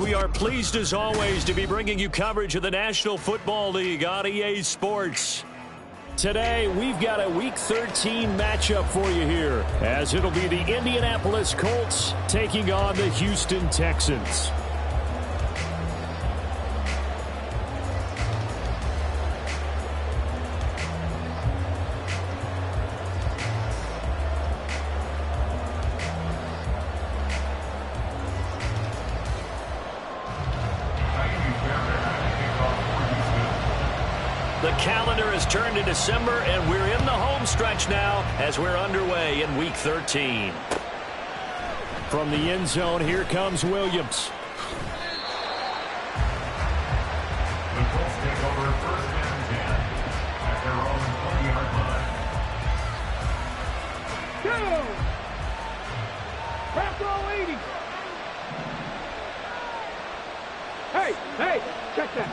We are pleased as always to be bringing you coverage of the National Football League on EA Sports. Today, we've got a Week 13 matchup for you here, as it'll be the Indianapolis Colts taking on the Houston Texans. The calendar has turned to December, and we're in the home stretch now as we're underway in Week 13. From the end zone, here comes Williams. The Colts take over first and 10 at their own 20-yard line. Go! Back row 80. Hey, check that.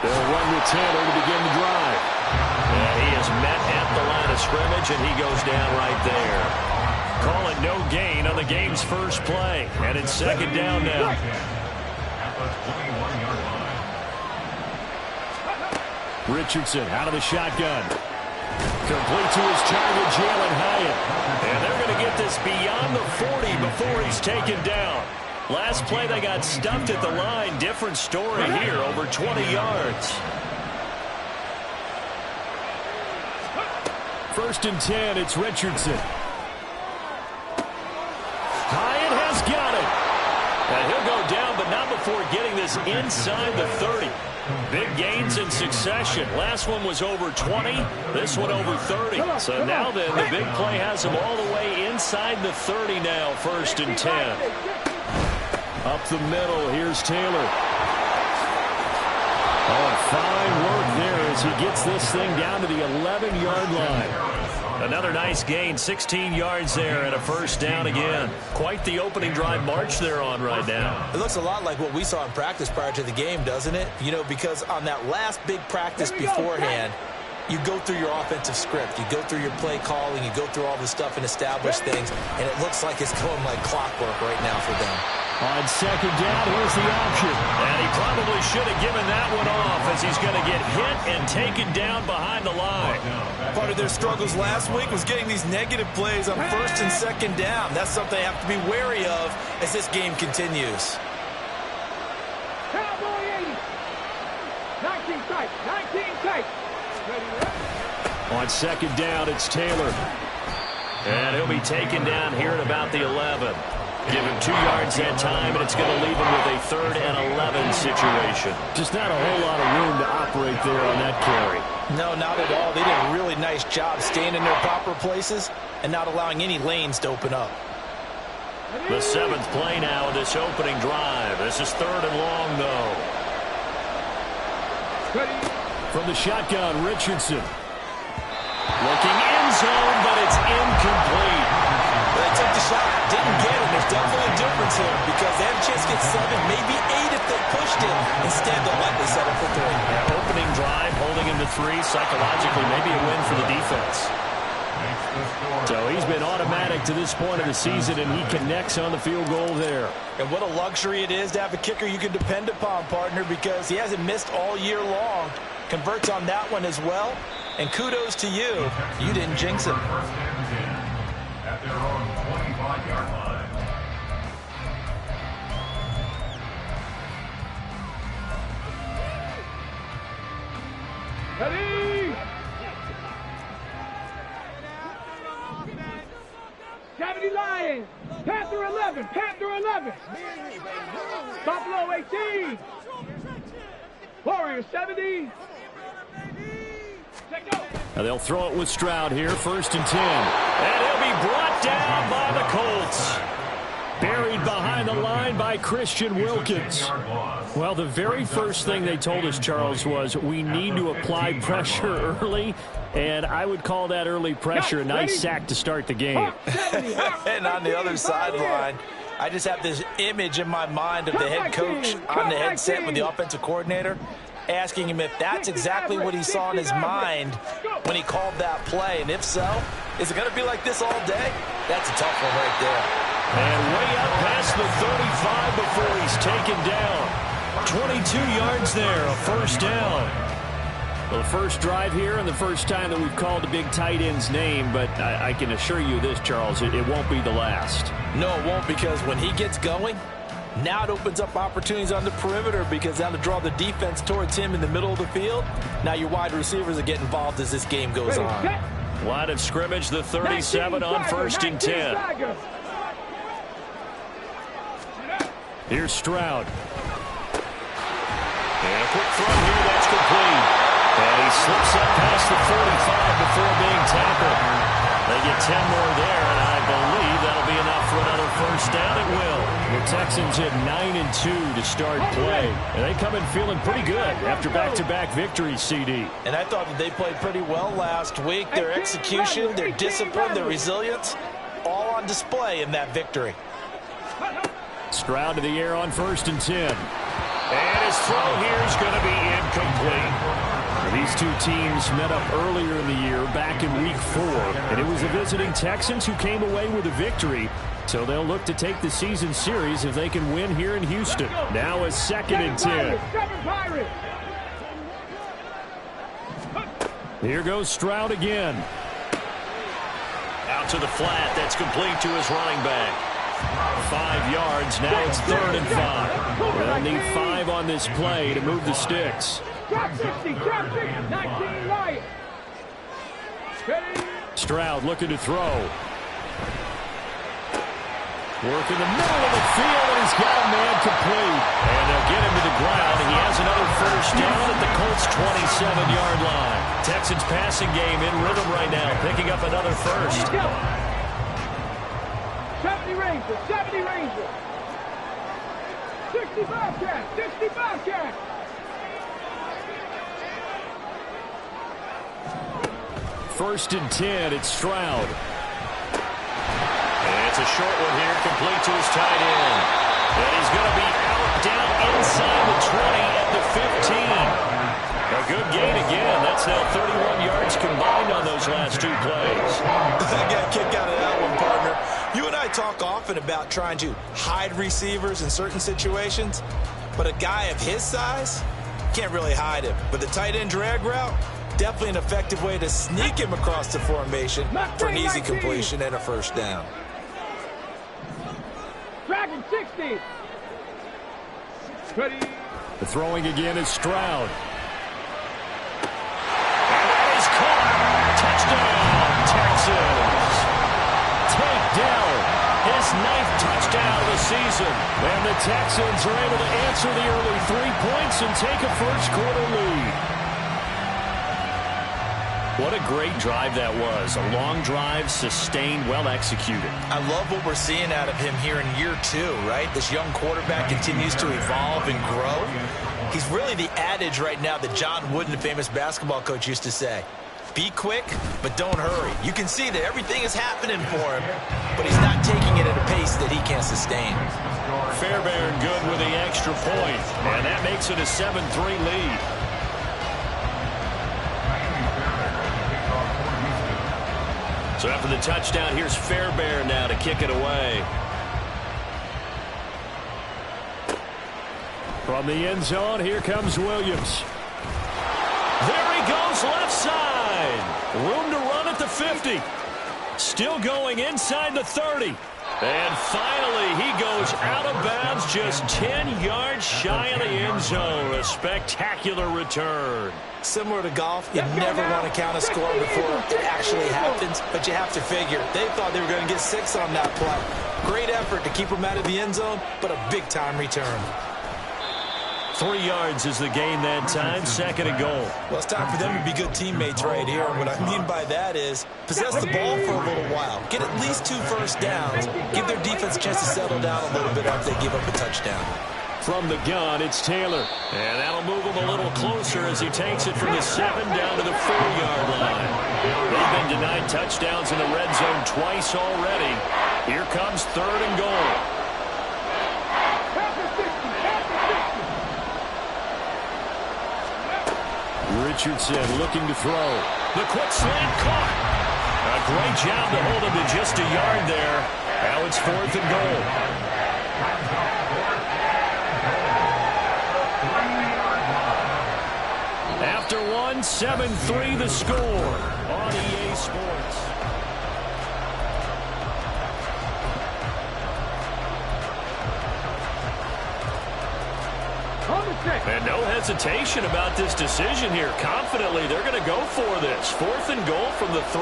They'll run with Taylor to begin the drive. And he is met at the line of scrimmage, and he goes down right there. Call it no gain on the game's first play. And it's second down now. At the 21-yard line. Richardson out of the shotgun. Complete to his target, Jalen Hyatt. And they're going to get this beyond the 40 before he's taken down. Last play, they got stuffed at the line. Different story here, over 20 yards. First and 10, it's Richardson. Hyatt has got it. And he'll go down, but not before getting this inside the 30. Big gains in succession. Last one was over 20. This one over 30. So now then, the big play has him all the way inside the 30 now, first and 10. Up the middle, here's Taylor. Oh, fine work there as he gets this thing down to the 11-yard line. Another nice gain, 16 yards there and a first down again. Quite the opening drive march they're on right now. It looks a lot like what we saw in practice prior to the game, doesn't it? You know, because on that last big practice beforehand, you go through your offensive script. You go through your play calling. You go through all this stuff and establish things. And it looks like it's going like clockwork right now for them. On second down, here's the option. And he probably should have given that one off as he's going to get hit and taken down behind the line. Part of their struggles last week was getting these negative plays on first and second down. That's something they have to be wary of as this game continues. Cowboy 80. 19 tight. On second down, it's Taylor. And he'll be taken down here at about the 11. Give him 2 yards that time, and it's going to leave him with a 3rd and 11 situation. Just not a whole lot of room to operate there on that carry. No, not at all. They did a really nice job staying in their proper places and not allowing any lanes to open up. The 7th play now of this opening drive. This is 3rd and long, though. From the shotgun, Richardson. Looking end zone, but it's incomplete. They took the shot, didn't get it. There's definitely a difference here because they have a chance to get 7, maybe 8 if they pushed it. Instead, they'll likely settle for 3. Yeah, opening drive, holding him to 3. Psychologically, maybe a win for the defense. So he's been automatic to this point of the season, and he connects on the field goal there. And what a luxury it is to have a kicker you can depend upon, partner, because he hasn't missed all year long. Converts on that one as well. And kudos to you. You didn't jinx him. At their own 25-yard line. Ready? 70 Lions. Panther 11. Buffalo 18. Warriors 70. Now they'll throw it with Stroud here, 1st and 10. And he'll be brought down by the Colts. Buried behind the line by Christian Wilkins. Well, the very first thing they told us, Charles, was we need to apply pressure early, and I would call that early pressure a nice sack to start the game. And on the other sideline, I just have this image in my mind of the head coach on the headset with the offensive coordinator asking him if that's exactly what he saw in his mind when he called that play. And if so, is it going to be like this all day? That's a tough one right there. And way up past the 35 before he's taken down. 22 yards there, a first down. Well, the first drive here and the first time that we've called the big tight end's name, but I can assure you this, Charles, it won't be the last. No, it won't, because when he gets going, now it opens up opportunities on the perimeter, because now to draw the defense towards him in the middle of the field, now your wide receivers are getting involved as this game goes on. Line of scrimmage, the 37 on 1st and 10. Here's Stroud. And a quick throw here, that's complete. And he slips up past the 45 before being tackled. They get 10 more there, and I believe that'll be enough for another first down. It will. The Texans hit 9-2 to start play. And they come in feeling pretty good after back-to-back victories, CD. And I thought that they played pretty well last week. Their execution, their discipline, their resilience, all on display in that victory. Stroud to the air on 1st and 10. And his throw here is going to be incomplete. These two teams met up earlier in the year, back in Week 4, and it was the visiting Texans who came away with a victory. So they'll look to take the season series if they can win here in Houston. Now a 2nd and 10. Here goes Stroud again. Out to the flat. That's complete to his running back. 5 yards. Now it's 3rd and 5. They'll need 5 on this play to move the sticks. Stroud looking to throw. Work in the middle of the field, and he's got a man complete. And they'll get him to the ground. He has another first down at the Colts' 27-yard line. Texans passing game in rhythm right now, picking up another first. 70 Rangers, 70 Rangers. 60 Bobcats, 60 Bobcats. First and 10, it's Stroud. And it's a short one here, complete to his tight end. And he's going to be out, down inside the 20 at the 15. A good gain again. That's now 31 yards combined on those last 2 plays. I got a kick out of that one, partner. You and I talk often about trying to hide receivers in certain situations, but a guy of his size can't really hide him. But the tight end drag route, definitely an effective way to sneak him across the formation for an easy completion and a first down. Dragon 60. Ready. The throwing again is Stroud. And that is caught. Touchdown, Texans. Take down his 9th touchdown of the season. And the Texans are able to answer the early 3 points and take a first-quarter lead. What a great drive that was. A long drive, sustained, well executed. I love what we're seeing out of him here in year 2, right? This young quarterback continues to evolve and grow. He's really the adage right now that John Wooden, the famous basketball coach, used to say. Be quick, but don't hurry. You can see that everything is happening for him, but he's not taking it at a pace that he can't sustain. Fairbairn good with the extra point, and that makes it a 7-3 lead. So after the touchdown, here's Fairbairn now to kick it away. From the end zone, here comes Williams. There he goes, left side. Room to run at the 50. Still going inside the 30. And finally, he goes out of bounds just 10 yards shy of the end zone. A spectacular return. Similar to golf, you never want to count a score before it actually happens, but you have to figure they thought they were going to get 6 on that play. Great effort to keep them out of the end zone, but a big-time return. 3 yards is the gain that time, 2nd and goal. Well, it's time for them to be good teammates right here. What I mean by that is possess the ball for a little while. Get at least 2 first downs. Give their defense a chance to settle down a little bit after they give up a touchdown. From the gun, it's Taylor. And that'll move him a little closer as he takes it from the 7 down to the 4-yard line. They've been denied touchdowns in the red zone twice already. Here comes 3rd and goal. Richardson looking to throw. The quick slant caught. A great job to hold him to just a yard there. Now it's 4th and goal. After 1, 7-3 the score on EA Sports. And no hesitation about this decision here. Confidently, they're going to go for this. 4th and goal from the 3.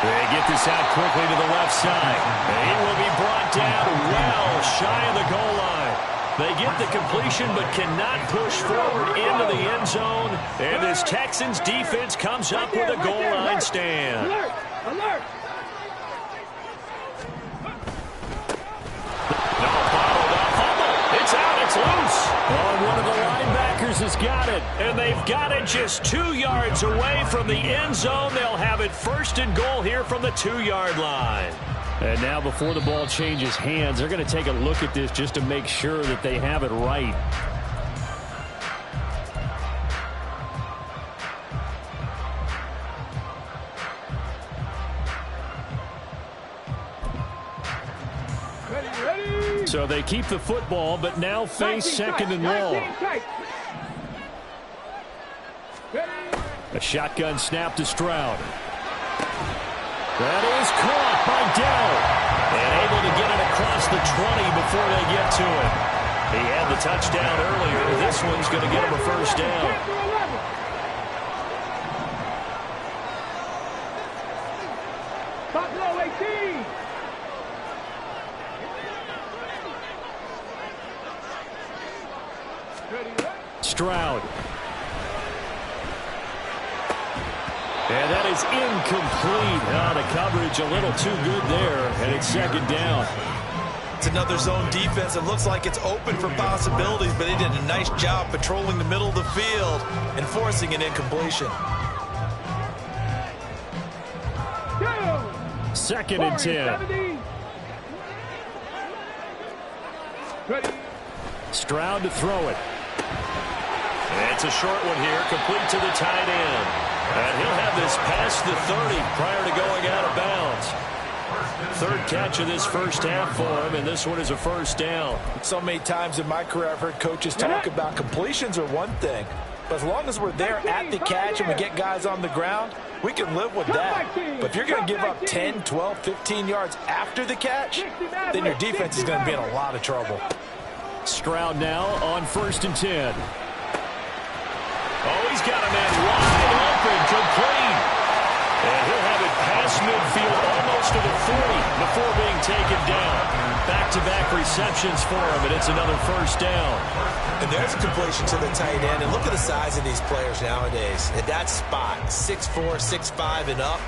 They get this out quickly to the left side. And he will be brought down well shy of the goal line. They get the completion but cannot push forward into the end zone. And this Texans defense comes up with a goal line stand. Alert! Alert! No, bottled up. Fumble. It's out. It's loose. Oh, one of the linebackers has got it. And they've got it just 2 yards away from the end zone. They'll have it 1st and goal here from the 2-yard line. And now before the ball changes hands, they're going to take a look at this just to make sure that they have it right. So they keep the football, but now face 2nd and long. A shotgun snap to Stroud. That is caught by Dell. And able to get it across the 20 before they get to it. He had the touchdown earlier. This one's going to get him a 1st down. Buffalo 18. Stroud. And that is incomplete. Oh, the coverage a little too good there, and it's 2nd down. It's another zone defense. It looks like it's open for possibilities, but they did a nice job patrolling the middle of the field and forcing an incompletion. 2nd and 10. Stroud to throw it. And it's a short one here, complete to the tight end. And he'll have this past the 30 prior to going out of bounds. 3rd catch of this 1st half for him, and this one is a 1st down. So many times in my career I've heard coaches talk about completions are one thing, but as long as we're there at the catch and we get guys on the ground, we can live with that. But if you're going to give up 10, 12, 15 yards after the catch, then your defense is going to be in a lot of trouble. Stroud now on 1st and 10. Oh, he's got a man wide open, complete. And he'll have it past midfield almost to the 40 before being taken down. Back-to-back receptions for him, and it's another 1st down. And there's a completion to the tight end. And look at the size of these players nowadays. At that spot, 6'4", 6'5", and up.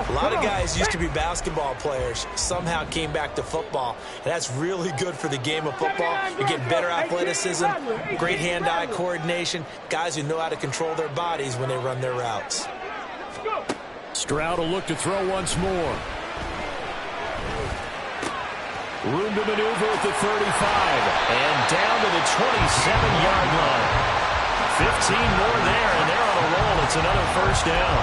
A lot of guys used to be basketball players, somehow came back to football. And that's really good for the game of football. You get better athleticism, great hand-eye coordination, guys who know how to control their bodies when they run their routes. Stroud will look to throw once more. Room to maneuver at the 35. And down to the 27-yard line. 15 more there, and they're on a roll. It's another 1st down.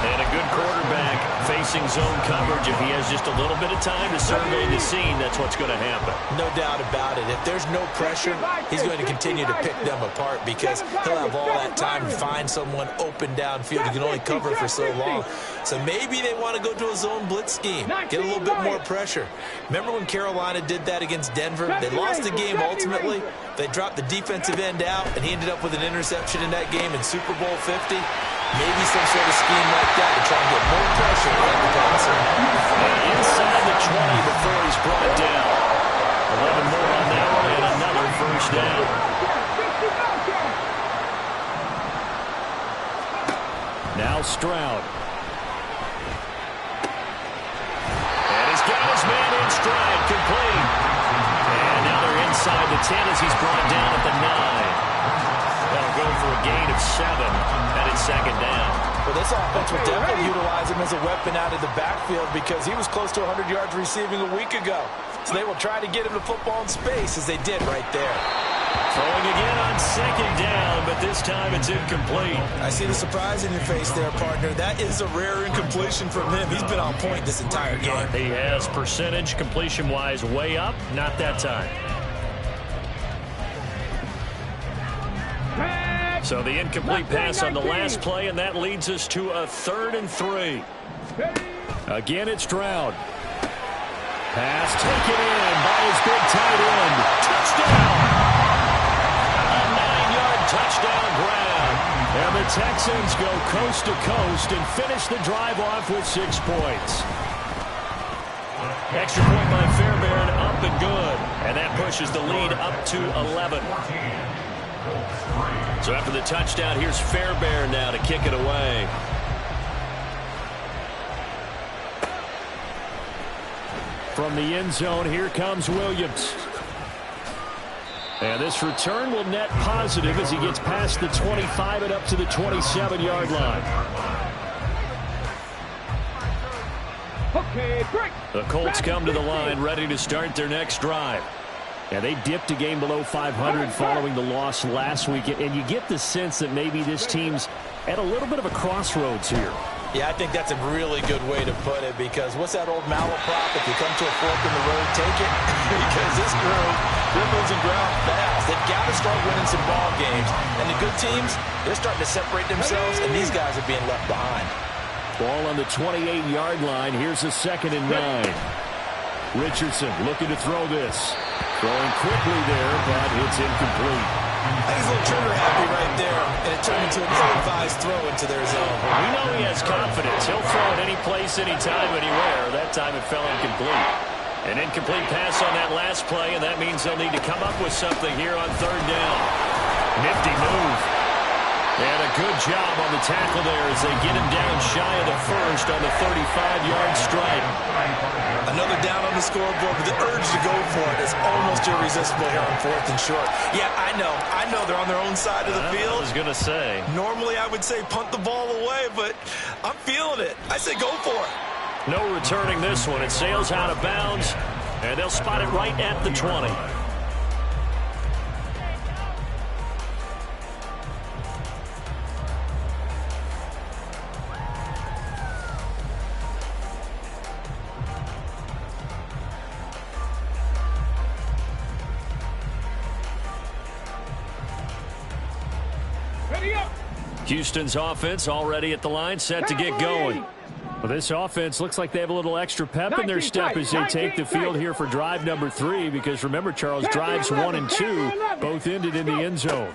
And a good quarterback facing zone coverage. If he has just a little bit of time to survey the scene, that's what's going to happen. No doubt about it. If there's no pressure, he's going to continue to pick them apart because he'll have all that time to find someone open downfield. He can only cover for so long. So maybe they want to go to a zone blitz scheme, get a little bit more pressure. Remember when Carolina did that against Denver? They lost the game ultimately, They dropped the defensive end out, and he ended up with an interception in that game in Super Bowl 50. Maybe some sort of scheme like that to try and get more pressure on the passer. Inside the 20 before he's brought down. 11 more on that one and another first down. Now Stroud. And he's got his man in stride, complete. And now they're inside the 10 as he's brought down at the 9. That'll go for a gain of 7, and it's second down. Well, this offense will definitely utilize him as a weapon out of the backfield because he was close to 100 yards receiving a week ago. So they will try to get him the football in space as they did right there. Throwing again on second down, but this time it's incomplete. I see the surprise in your face there, partner. That is a rare incompletion from him. He's been on point this entire game. He has percentage completion-wise way up, not that time. So the incomplete pass on the last play, and that leads us to a 3rd and 3. Again, it's Stroud. Pass taken in by his big tight end. Touchdown! A 9-yard touchdown grab. And the Texans go coast to coast and finish the drive off with 6 points. Extra point by Fairbairn, up and good. And that pushes the lead up to 11. So after the touchdown, here's Fairbairn now to kick it away. From the end zone, here comes Williams. And this return will net positive as he gets past the 25 and up to the 27-yard line. Okay, break. The Colts come to the line ready to start their next drive. And they dipped a game below 500 following the loss last week. And you get the sense that maybe this team's at a little bit of a crossroads here. Yeah, I think that's a really good way to put it because what's that old malaprop? If you come to a fork in the road, take it. Because this group, they're losing ground fast. They've got to start winning some ball games. And the good teams, they're starting to separate themselves, and these guys are being left behind. Ball on the 28-yard line. Here's a 2nd and 9. Richardson looking to throw this. Throwing quickly there, but it's incomplete. He's a little trigger happy right there, and it turned into an ill-advised throw into their zone. We know he has confidence. He'll throw it any place, anytime, anywhere. That time it fell incomplete. An incomplete pass on that last play, and that means they'll need to come up with something here on 3rd down. Nifty move. And a good job on the tackle there as they get him down shy of the first on the 35-yard stripe. Another down on the scoreboard, but the urge to go for it is almost irresistible here on 4th and short. Yeah, I know they're on their own side of the field. I was going to say. Normally I would say punt the ball away, but I'm feeling it. I say go for it. No returning this one. It sails out of bounds, and they'll spot it right at the 20. Houston's offense already at the line, set to get going. Well, this offense looks like they have a little extra pep in their step as they take the field here for drive number 3, because remember, Charles, drives 1 and 2 both ended in the end zone.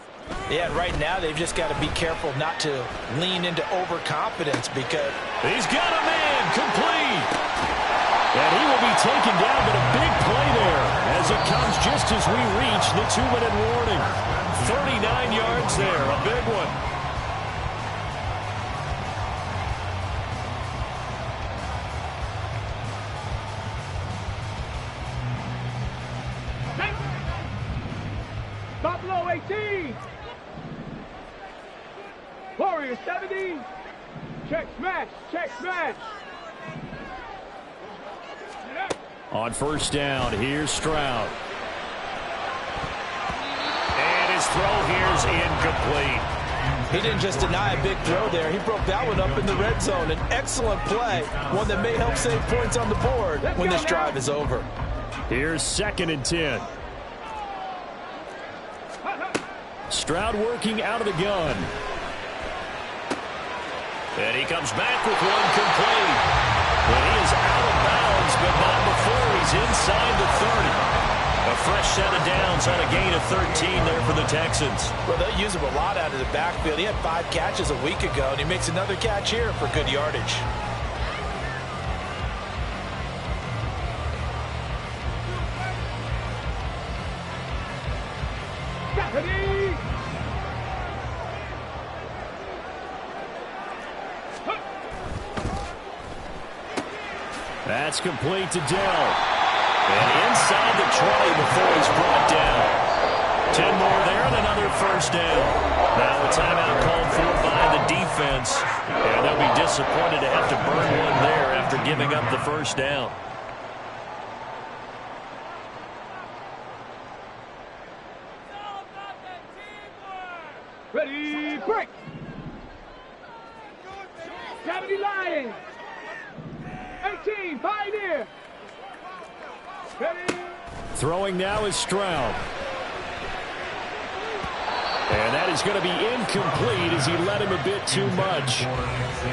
Yeah, right now they've just got to be careful not to lean into overconfidence because he's got a man complete. And he will be taken down, but a big play there as it comes just as we reach the 2-minute warning. 39 yards there, a big one. Buffalo 18. Warriors 70. Check smash. Check smash. On 1st down, here's Stroud. And his throw here's incomplete. He didn't just deny a big throw there. He broke that one up in the red zone. An excellent play. One that may help save points on the board when this drive is over. Here's 2nd and 10. Stroud working out of the gun. And he comes back with one complete. And he is out of bounds, but not before he's inside the 30. A fresh set of downs on a gain of 13 there for the Texans. Well, they'll use him a lot out of the backfield. He had 5 catches a week ago, and he makes another catch here for good yardage. That's complete to Dell. And inside the 20 before he's brought down. 10 more there and another first down. Now a timeout called for by the defense. And they'll be disappointed to have to burn one there after giving up the first down. Ready, break. 70 Lions. 18, Pioneer. Ready. Throwing now is Stroud. And that is going to be incomplete as he led him a bit too much.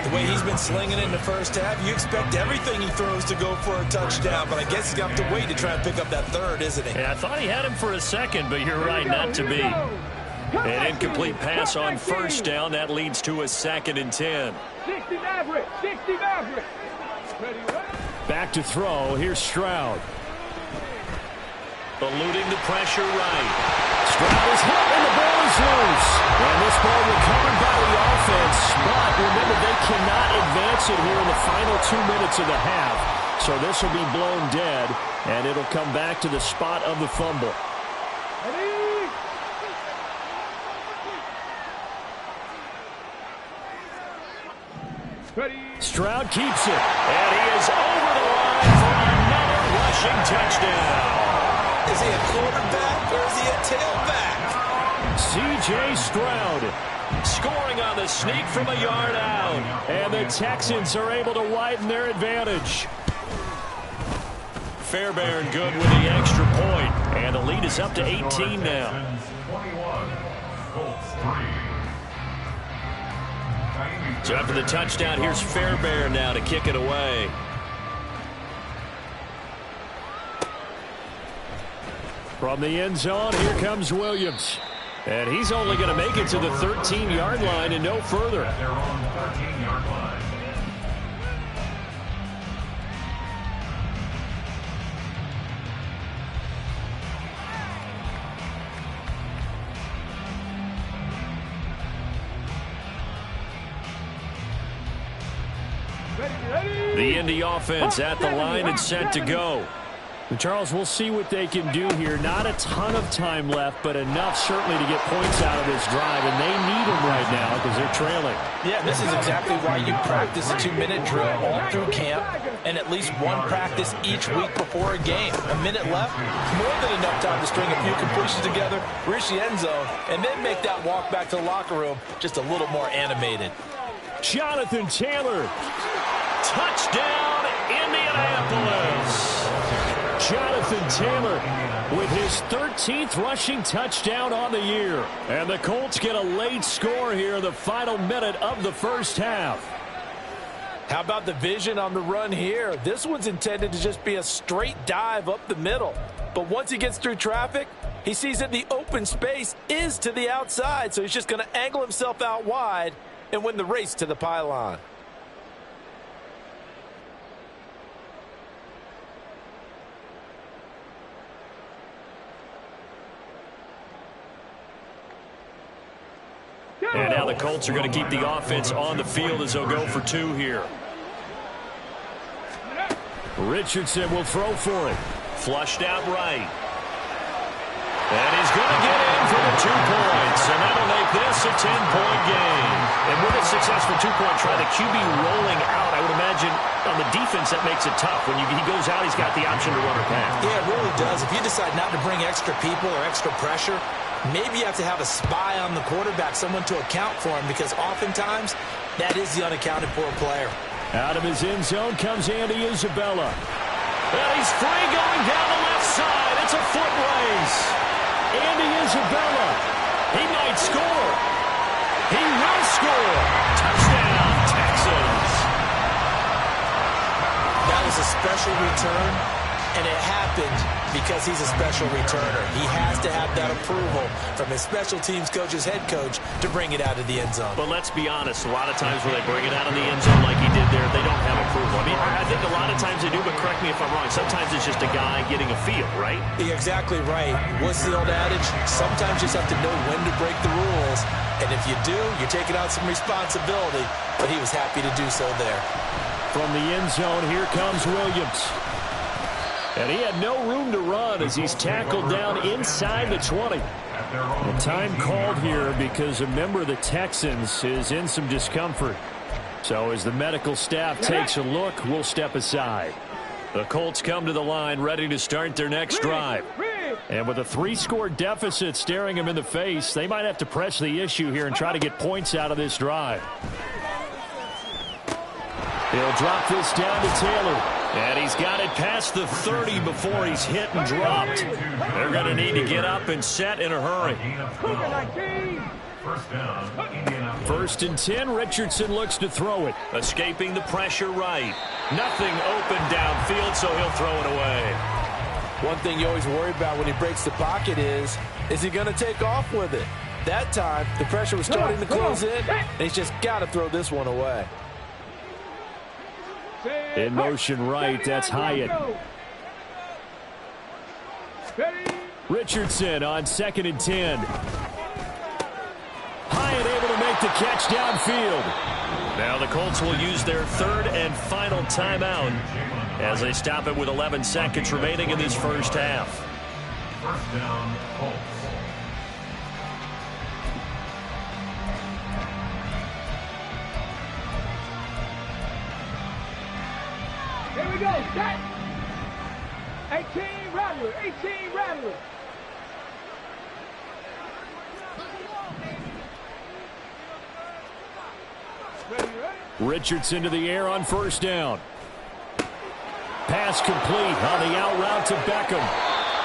The way he's been slinging it in the first half, you expect everything he throws to go for a touchdown, but I guess he's got to wait to try and pick up that third, isn't he? Yeah, I thought he had him for a second, but you're right, not to be. An incomplete pass on first down. That leads to a 2nd and 10. 60 Maverick, 60 Maverick. Ready, ready. Back to throw. Here's Stroud. Eluding the pressure right. Stroud is hit and the ball is loose. And this ball recovered by the offense. But remember, they cannot advance it here in the final 2 minutes of the half. So this will be blown dead, and it'll come back to the spot of the fumble. Ready. Ready. Stroud keeps it. And he is over the line for another rushing touchdown. Is he a quarterback or is he a tailback? C.J. Stroud scoring on the sneak from a yard out. And the Texans are able to widen their advantage. Fairbairn good with the extra point. And the lead is up to 18 now. 21, Colts 3. So after the touchdown, here's Fairbairn now to kick it away. From the end zone, here comes Williams. And he's only going to make it to the 13-yard line and no further. At their own 13-yard line. The Indy offense at the line and set to go. And Charles, we'll see what they can do here. Not a ton of time left, but enough certainly to get points out of this drive. And they need them right now because they're trailing. Yeah, this is exactly why you practice a 2-minute drill all through camp and at least one practice each week before a game. A minute left, more than enough time to string a few completions together, reach the end zone, and then make that walk back to the locker room just a little more animated. Jonathan Taylor. Touchdown, Indianapolis. Jonathan Taylor with his 13th rushing touchdown on the year. And the Colts get a late score here in the final minute of the first half. How about the vision on the run here? This one's intended to just be a straight dive up the middle. But once he gets through traffic, he sees that the open space is to the outside. So he's just going to angle himself out wide and win the race to the pylon. And now the Colts are going to keep the offense on the field as they'll go for 2 here. Richardson will throw for it. Flushed out right. And he's going to get in for the 2 points. And that'll make this a 10-point game. And with a successful 2-point try, the QB rolling out, I would imagine on the defense that makes it tough. When he goes out, he's got the option to run or pass. Yeah, it really does. If you decide not to bring extra people or extra pressure, maybe you have to have a spy on the quarterback, someone to account for him, because oftentimes that is the unaccounted for player. Out of his end zone comes Andy Isabella. And he's free going down the left side. It's a foot race. Andy Isabella. He might score. He will score. Touchdown, Texans. That was a special return, and it happened because he's a special returner. He has to have that approval from his special teams coach's head coach to bring it out of the end zone. But let's be honest, a lot of times when they bring it out of the end zone like he did there, they don't have approval. I mean, I think a lot of times they do, but correct me if I'm wrong. Sometimes it's just a guy getting a feel, right? You're exactly right. What's the old adage? Sometimes you just have to know when to break the rules. And if you do, you're taking out some responsibility. But he was happy to do so there. From the end zone, here comes Williams. And he had no room to run as he's tackled down inside the 20. The time called here because a member of the Texans is in some discomfort. So as the medical staff takes a look, we'll step aside. The Colts come to the line ready to start their next drive. And with a 3-score deficit staring them in the face, they might have to press the issue here and try to get points out of this drive. He'll drop this down to Taylor. And he's got it past the 30 before he's hit and dropped. They're going to need to get up and set in a hurry. First and 10, Richardson looks to throw it. Escaping the pressure right. Nothing open downfield, so he'll throw it away. One thing you always worry about when he breaks the pocket is he going to take off with it? That time, the pressure was starting to close in, and he's just got to throw this one away. In motion right, that's Hyatt. Richardson on 2nd and 10. Hyatt able to make the catch downfield. Now the Colts will use their 3rd and final timeout as they stop it with 11 seconds remaining in this first half. First down, Colts. Here we go, set. 18 Rattler, 18 Rattler. Ready? Richardson to the air on 1st down. Pass complete on the out route to Beckham.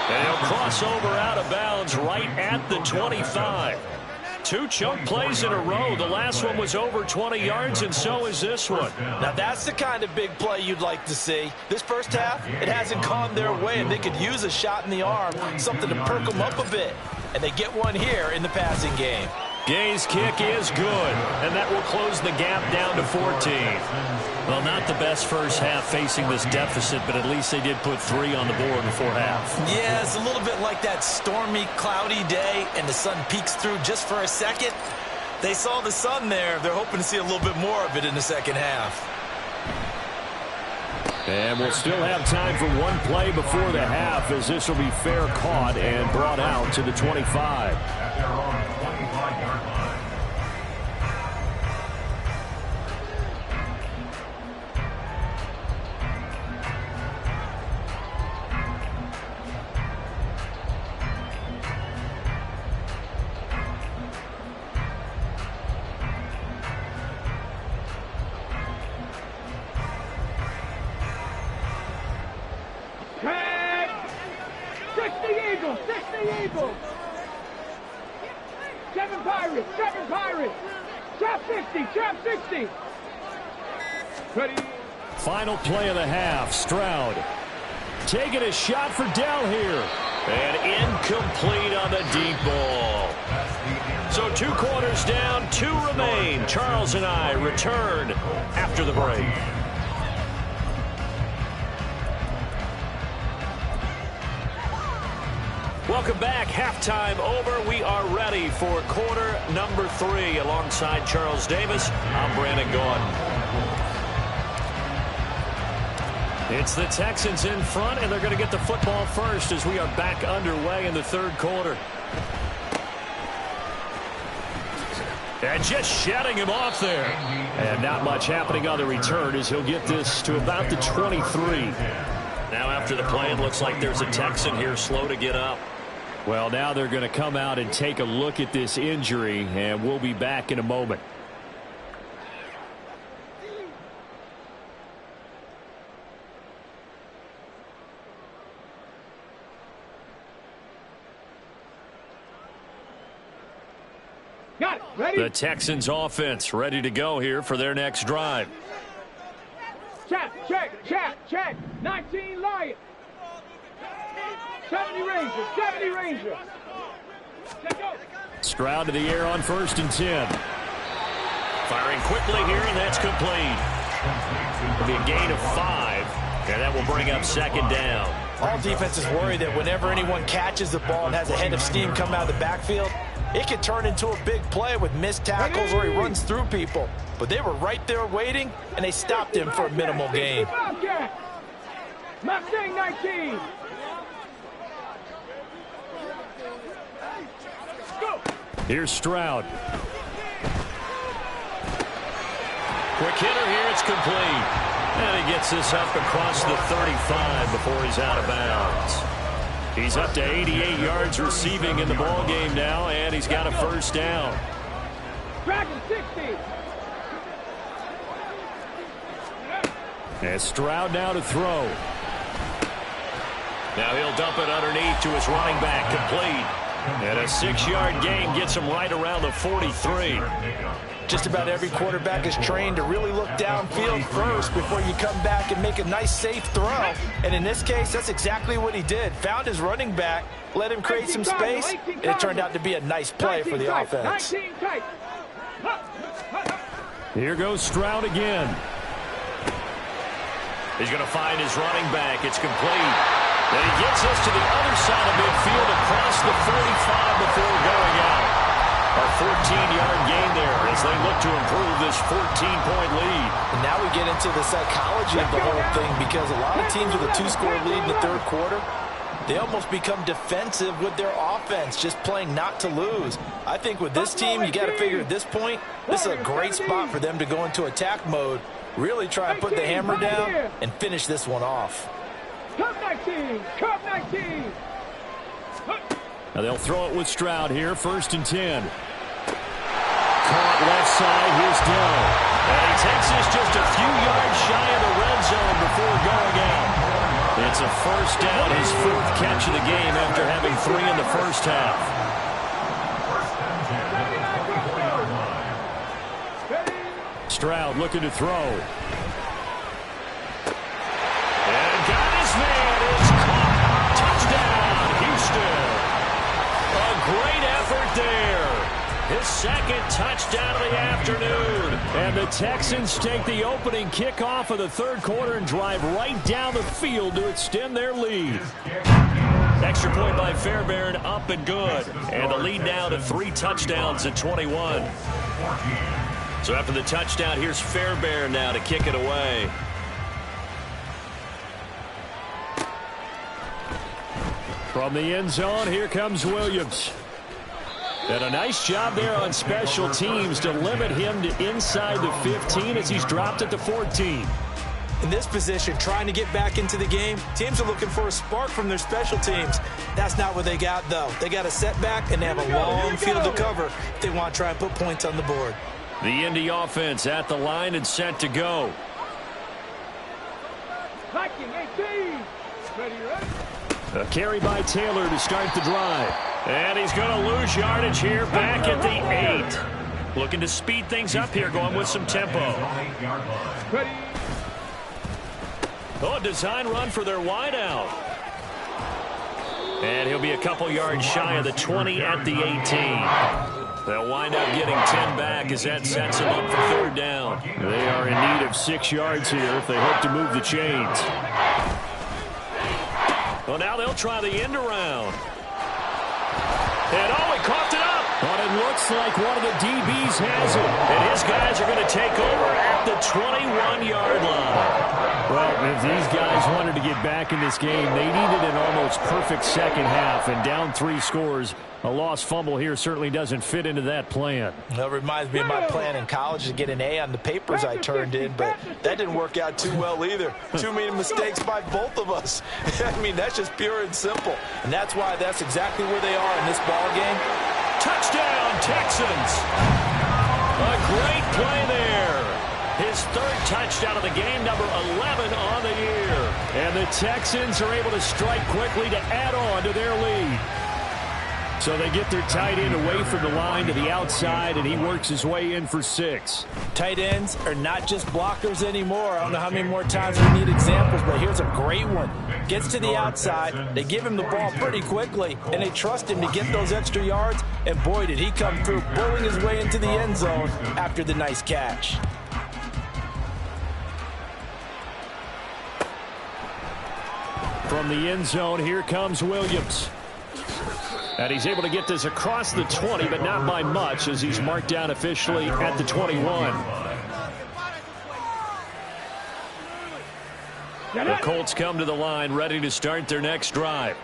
And he'll cross over out of bounds right at the 25. 2 chunk plays in a row. The last one was over 20 yards, and so is this one. Now, that's the kind of big play you'd like to see. This first half, it hasn't gone their way, and they could use a shot in the arm, something to perk them up a bit. And they get one here in the passing game. Gay's kick is good, and that will close the gap down to 14. Well, not the best first half facing this deficit, but at least they did put 3 on the board before half. Yeah, it's a little bit like that stormy, cloudy day, and the sun peeks through just for a second. They saw the sun there. They're hoping to see a little bit more of it in the second half. And we'll still have time for one play before the half, as this will be fair caught and brought out to the 25. At their own 25-yard line. Eagles. 7 Pirates. 7 Pirates. Trap 60. Trap 60. Ready. Final play of the half. Stroud taking a shot for Dell here. And incomplete on the deep ball. So 2 quarters down, 2 remain. Charles and I return after the break. Welcome back. Halftime over. We are ready for quarter number 3. Alongside Charles Davis, I'm Brandon Gaudin. It's the Texans in front, and they're going to get the football first as we are back underway in the 3rd quarter. And just shutting him off there. And not much happening on the return as he'll get this to about the 23. Now after the play, it looks like there's a Texan here slow to get up. Well, now they're going to come out and take a look at this injury, and we'll be back in a moment. Got it. Ready? The Texans offense ready to go here for their next drive. Check, check, check, check. 19 Lion. 70 Ranger, 70 Ranger. Stroud to the air on 1st and 10. Firing quickly here, and that's complete. It'll be a gain of 5, and that will bring up 2nd down. All defenses worry that whenever anyone catches the ball and has a head of steam come out of the backfield, it could turn into a big play with missed tackles or he runs through people. But they were right there waiting, and they stopped him for a minimal gain. Mustang 19. Here's Stroud. Quick hitter here, it's complete. And he gets this up across the 35 before he's out of bounds. He's up to 88 yards receiving in the ballgame now, and he's got a 1st down. Dragon 60. And Stroud now to throw. Now he'll dump it underneath to his running back, complete. And a 6-yard gain gets him right around the 43. Just about every quarterback is trained to really look downfield first before you come back and make a nice, safe throw. And in this case, that's exactly what he did. Found his running back, let him create some space, and it turned out to be a nice play for the offense. Here goes Stroud again. He's going to find his running back. It's complete. And he gets us to the other side of midfield across the 45 before going out. A 14-yard gain there as they look to improve this 14-point lead. And now we get into the psychology of the whole thing, because a lot of teams with a 2-score lead in the 3rd quarter, they almost become defensive with their offense, just playing not to lose. I think with this team, you got to figure at this point, this is a great spot for them to go into attack mode, really try and put the hammer down and finish this one off. Cup 19, Cup 19. Now they'll throw it with Stroud here, 1st and 10. Caught left side, here's Dell. And he takes this just a few yards shy of the red zone before going out. It's a 1st down, his 4th catch of the game after having 3 in the 1st half. Stroud looking to throw. And got his man. It's caught. Touchdown, Houston. A great effort there. His 2nd touchdown of the afternoon. And the Texans take the opening kickoff of the 3rd quarter and drive right down the field to extend their lead. Extra point by Fairbairn, up and good. And the lead now to 3 touchdowns at 21. So after the touchdown, here's Fairbairn now to kick it away. From the end zone, here comes Williams. And a nice job there on special teams to limit him to inside the 15 as he's dropped at the 14. In this position, trying to get back into the game, teams are looking for a spark from their special teams. That's not what they got, though. They got a setback, and they have a long field to cover if they want to try and put points on the board. The Indy offense at the line and set to go. Viking 18. Ready. A carry by Taylor to start the drive. And he's going to lose yardage here back at the 8. Looking to speed things up here, going with some tempo. Ready. Oh, a design run for their wideout. And he'll be a couple yards shy of the 20 at the 18. They'll wind up getting 10 back as that sets them up for 3rd down. They are in need of 6 yards here if they hope to move the chains. Well, now they'll try the end around. And he coughed it up. But it looks like one of the DBs has it. And his guys are going to take over at the 21-yard line. Well, if these guys wanted to get back in this game, they needed an almost perfect 2nd half. And down 3 scores, a lost fumble here certainly doesn't fit into that plan. That reminds me of my plan in college to get an A on the papers I turned in, but that didn't work out too well either. Too many mistakes by both of us. I mean, that's just pure and simple. And that's why that's exactly where they are in this ball game. Touchdown, Texans! A great play there. His 3rd touchdown of the game, number 11 on the year. And the Texans are able to strike quickly to add on to their lead. So they get their tight end away from the line to the outside, and he works his way in for 6. Tight ends are not just blockers anymore. I don't know how many more times we need examples, but here's a great one. Gets to the outside, they give him the ball pretty quickly, and they trust him to get those extra yards, and boy, did he come through, bowling his way into the end zone after the nice catch. From the end zone, here comes Williams. And he's able to get this across the 20, but not by much, as he's marked down officially at the 21. The Colts come to the line, ready to start their next drive.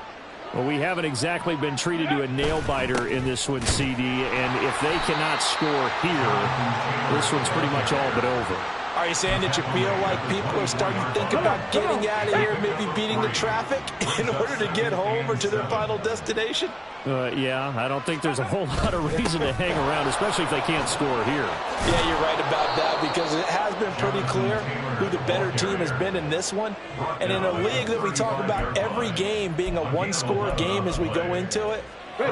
Well, we haven't exactly been treated to a nail-biter in this one, CD, and if they cannot score here, this one's pretty much all but over. Are you saying that you feel like people are starting to think about getting out of here, maybe beating the traffic in order to get home or to their final destination? Yeah, I don't think there's a whole lot of reason to hang around, especially if they can't score here. Yeah, you're right about that, because it has been pretty clear who the better team has been in this one. And in a league that we talk about every game being a one-score game as we go into it,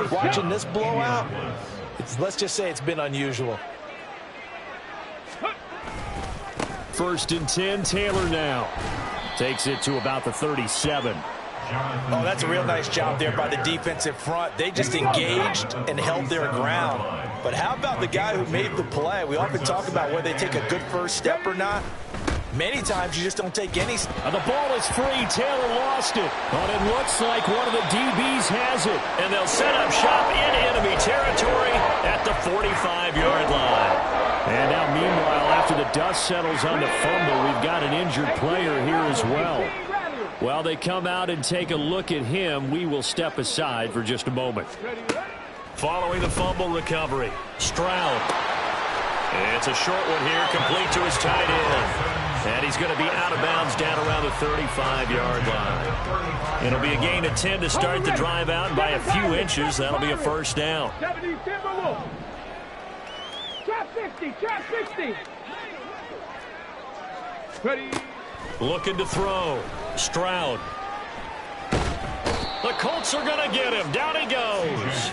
watching this blowout, let's just say it's been unusual. 1st and 10, Taylor now. Takes it to about the 37. Oh, that's a real nice job there by the defensive front. They just engaged and held their ground. But how about the guy who made the play? We often talk about whether they take a good first step or not. Many times you just don't take any. The ball is free. Taylor lost it. But it looks like one of the DBs has it. And they'll set up shop in enemy territory at the 45-yard line. And now, meanwhile, after the dust settles on the fumble, we've got an injured player here as well. While they come out and take a look at him, we will step aside for just a moment. Following the fumble recovery, Stroud. It's a short one here, complete to his tight end. And he's going to be out of bounds down around the 35-yard line. It'll be a gain of 10 to start the drive out, and by a few inches, that'll be a first down. Trap 60, trap 60. Ready. Looking to throw. Stroud. The Colts are going to get him. Down he goes.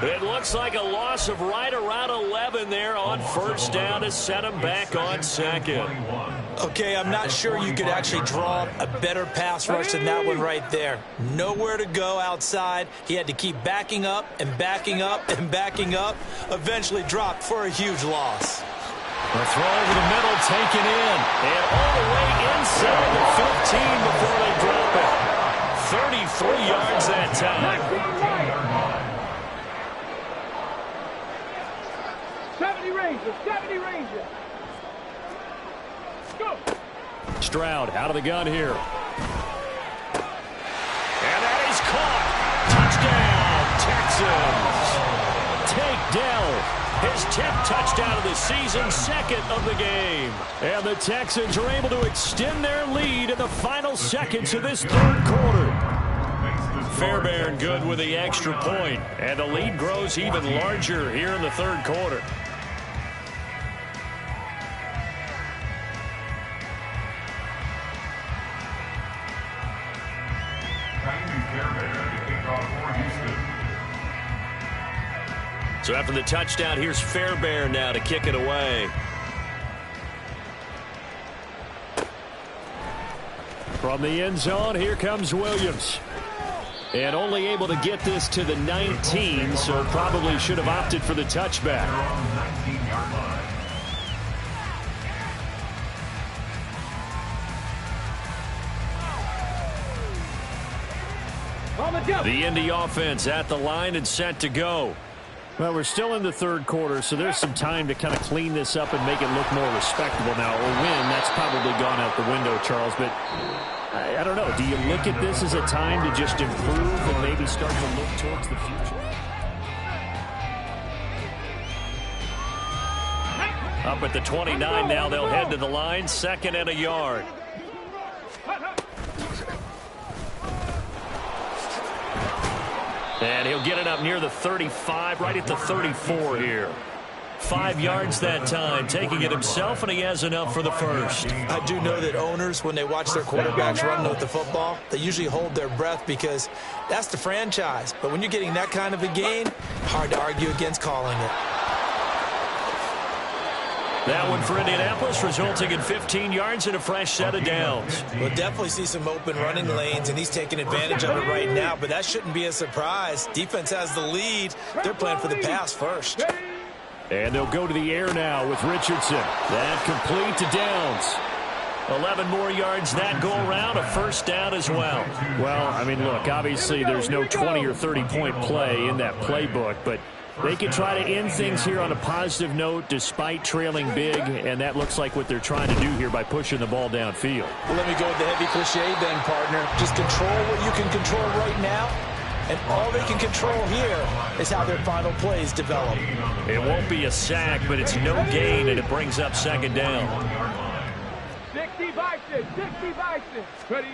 It looks like a loss of right around 11 there on first down to set him back on second. Okay, I'm not sure you could actually draw a better pass rush than that one right there. Nowhere to go outside. He had to keep backing up and backing up and backing up. Eventually dropped for a huge loss. A throw over the middle, taken in. And all the way inside the 15 before they drop it. 33 yards that time. 70 Rangers, 70 Rangers. Go. Stroud out of the gun here. And that is caught. Touchdown, Texans. Take Dell. His 10th touchdown of the season, 2nd of the game. And the Texans are able to extend their lead in the final seconds of this 3rd quarter. Fairbairn good with the extra point. And the lead grows even larger here in the 3rd quarter. So after the touchdown, here's Fairbairn now to kick it away. From the end zone, here comes Williams. And only able to get this to the 19, so probably should have opted for the touchback. The Indy offense at the line and set to go. Well, we're still in the 3rd quarter, so there's some time to kind of clean this up and make it look more respectable now. Or win, that's probably gone out the window, Charles. But I don't know. Do you look at this as a time to just improve and maybe start to look towards the future? Up at the 29 now, they'll head to the line. 2nd and a yard. And he'll get it up near the 35, right at the 34 here. 5 yards that time, taking it himself, and he has enough for the first. I do know that owners, when they watch their quarterbacks run with the football, they usually hold their breath because that's the franchise. But when you're getting that kind of a gain, hard to argue against calling it. That one for Indianapolis, resulting in 15 yards and a fresh set of downs. We'll definitely see some open running lanes, and he's taking advantage of it right now, but that shouldn't be a surprise. Defense has the lead. They're playing for the pass first. And they'll go to the air now with Richardson. That complete to Downs. 11 more yards that go around, a first down as well. Well, I mean, look, obviously there's no 20 or 30-point play in that playbook, but they can try to end things here on a positive note despite trailing big, and that looks like what they're trying to do here by pushing the ball downfield. Well, let me go with the heavy cliche then, partner. Just control what you can control right now, and all they can control here is how their final plays develop. It won't be a sack, but it's no gain, and it brings up second down. 60 Bison, 60 Bison. Ready?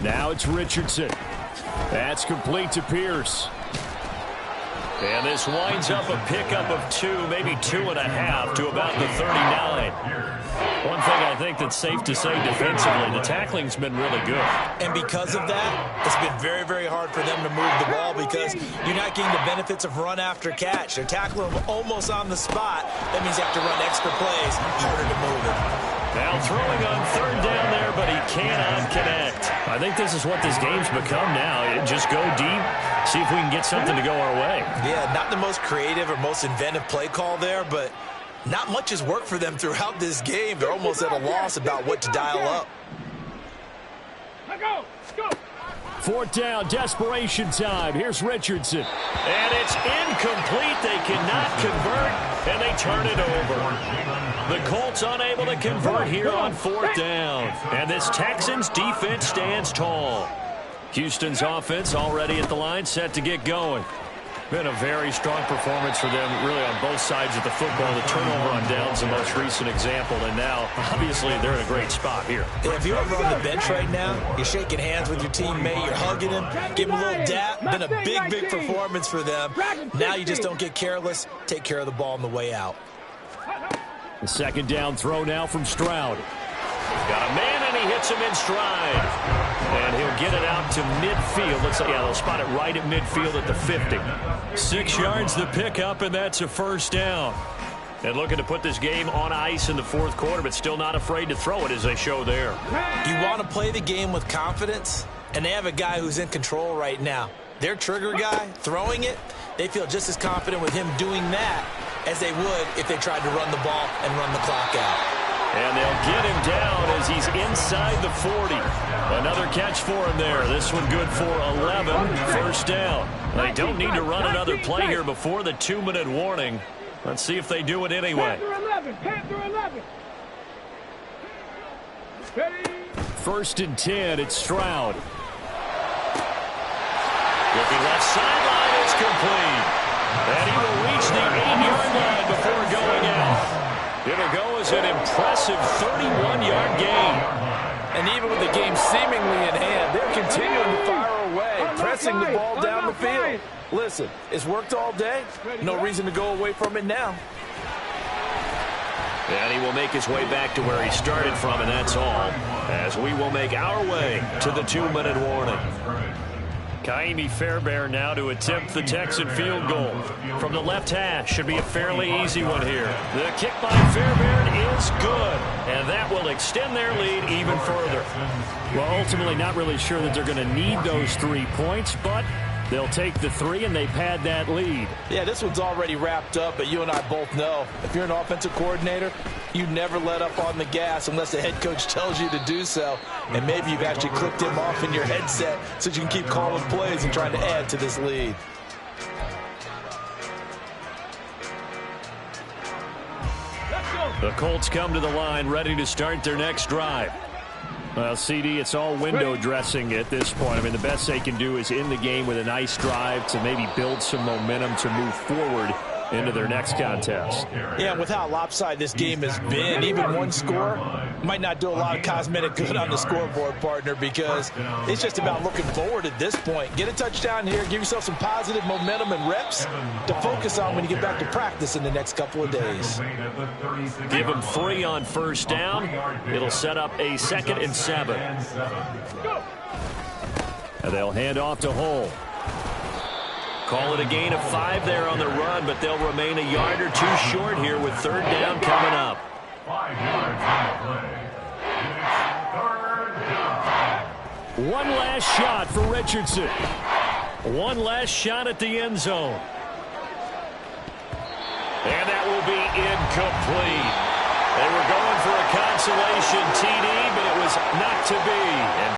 Now it's Richardson. That's complete to Pierce. And this winds up a pickup of 2, maybe 2.5 to about the 39. One thing I think that's safe to say defensively, the tackling's been really good. And because of that, it's been very, very hard for them to move the ball because you're not getting the benefits of run after catch. They're tackling them almost on the spot. That means you have to run extra plays, harder to move it. Now throwing on third down there, but he cannot connect. I think this is what this game's become now. Just go deep, see if we can get something to go our way. Yeah, not the most creative or most inventive play call there, but not much has worked for them throughout this game. They're almost at a loss about what to dial up. Go, go. Fourth down, desperation time. Here's Richardson. And it's incomplete. They cannot convert, and they turn it over. The Colts unable to convert here on fourth down. And this Texans defense stands tall. Houston's offense already at the line, set to get going. Been a very strong performance for them, really, on both sides of the football. The turnover on downs, the most recent example, and now, obviously, they're in a great spot here. Yeah, if you're over on the bench right now, you're shaking hands with your teammate, you're hugging him, giving him a little dap. Been a big, big performance for them. Now you just don't get careless. Take care of the ball on the way out. The second down throw now from Stroud. Got a man, and he hits him in stride. And he'll get it out to midfield. Looks like, yeah, they'll spot it right at midfield at the 50. 6 yards the pickup, and that's a first down. And looking to put this game on ice in the fourth quarter, but still not afraid to throw it as they show there. You want to play the game with confidence, and they have a guy who's in control right now. Their trigger guy, throwing it, they feel just as confident with him doing that as they would if they tried to run the ball and run the clock out. And they'll get him down as he's inside the 40. Another catch for him there. This one good for 11. First down. They don't need to run another play here before the 2-minute warning. Let's see if they do it anyway. Panther 11. Ready? First and 10, it's Stroud. Looking left sideline, it's complete. And he will reach the 8-yard line before going out. It'll go as an impressive 31-yard gain. And even with the game seemingly in hand, they're continuing to fire away, pressing the ball down the field. Listen, it's worked all day. No reason to go away from it now. And he will make his way back to where he started from, and that's all, as we will make our way to the 2-minute warning. Kaimi Fairbairn now to attempt the Texan field goal. From the left hash, should be a fairly easy one here. The kick by Fairbairn is good, and that will extend their lead even further. Well, ultimately not really sure that they're going to need those 3 points, but they'll take the 3 and they pad that lead. Yeah, this one's already wrapped up, but you and I both know if you're an offensive coordinator, you never let up on the gas unless the head coach tells you to do so. And maybe you've actually clicked him off in your headset so you can keep calling plays and trying to add to this lead. The Colts come to the line ready to start their next drive. Well, CD, it's all window dressing at this point. I mean, the best they can do is end the game with a nice drive to maybe build some momentum to move forward into their next contest. Yeah, and with how lopsided this game has been, even one score might not do a lot of cosmetic good on the scoreboard, partner, because it's just about looking forward at this point. Get a touchdown here, give yourself some positive momentum and reps to focus on when you get back to practice in the next couple of days. Give them 3 on first down. It'll set up a 2nd and 7. And they'll hand off to Hull. Call it a gain of 5 there on the run, but they'll remain a yard or 2 short here with 3rd down coming up. 5 yards on the play. It's 3rd down. One last shot for Richardson. One last shot at the end zone. And that will be incomplete. They were going for a consolation TD, but it was not to be. And